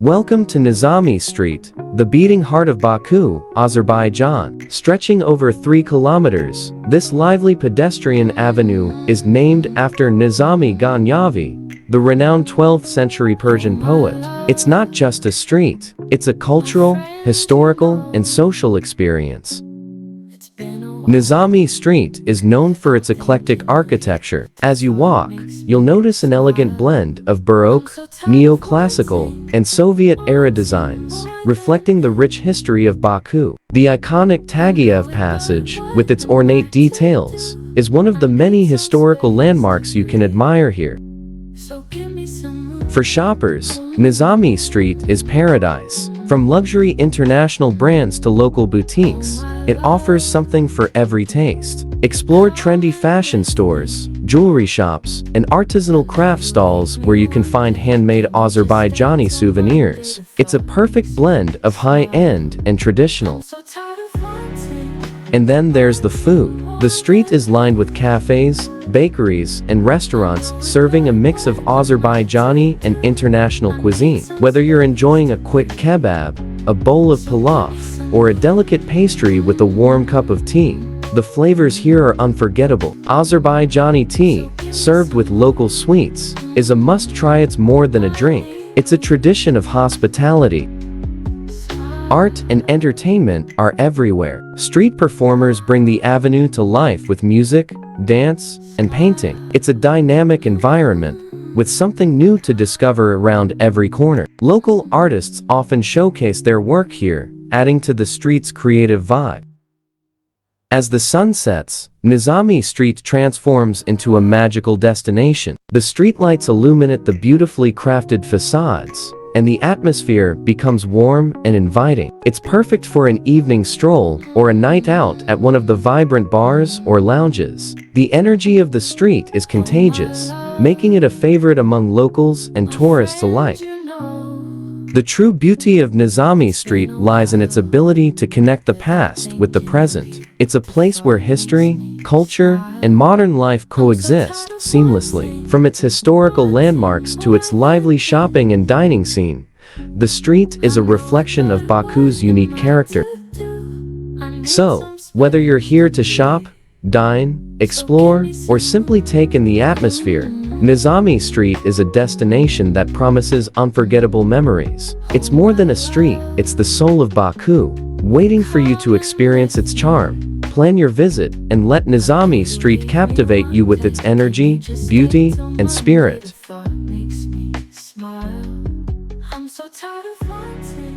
Welcome to Nizami Street, the beating heart of Baku, Azerbaijan. Stretching over 3 kilometers, this lively pedestrian avenue is named after Nizami Ganjavi, the renowned 12th century Persian poet. It's not just a street, it's a cultural, historical, and social experience. Nizami Street is known for its eclectic architecture. As you walk, you'll notice an elegant blend of Baroque, Neoclassical, and Soviet-era designs, reflecting the rich history of Baku. The iconic Tagiev Passage, with its ornate details, is one of the many historical landmarks you can admire here. For shoppers, Nizami Street is paradise. From luxury international brands to local boutiques, it offers something for every taste. Explore trendy fashion stores, jewelry shops, and artisanal craft stalls where you can find handmade Azerbaijani souvenirs. It's a perfect blend of high-end and traditional. And then there's the food. The street is lined with cafes, bakeries, and restaurants serving a mix of Azerbaijani and international cuisine. Whether you're enjoying a quick kebab, a bowl of pilaf, or a delicate pastry with a warm cup of tea, the flavors here are unforgettable. Azerbaijani tea, served with local sweets, is a must-try. It's more than a drink. It's a tradition of hospitality. Art and entertainment are everywhere. Street performers bring the avenue to life with music, dance, and painting. It's a dynamic environment, with something new to discover around every corner. Local artists often showcase their work here, adding to the street's creative vibe. As the sun sets, Nizami Street transforms into a magical destination. The streetlights illuminate the beautifully crafted facades, and the atmosphere becomes warm and inviting. It's perfect for an evening stroll or a night out at one of the vibrant bars or lounges. The energy of the street is contagious, making it a favorite among locals and tourists alike. The true beauty of Nizami Street lies in its ability to connect the past with the present. It's a place where history, culture, and modern life coexist seamlessly. From its historical landmarks to its lively shopping and dining scene, the street is a reflection of Baku's unique character. So, whether you're here to shop, dine, explore, or simply take in the atmosphere, Nizami Street is a destination that promises unforgettable memories. It's more than a street, it's the soul of Baku, waiting for you to experience its charm. Plan your visit and let Nizami Street captivate you with its energy, beauty, and spirit. I'm so tired of wanting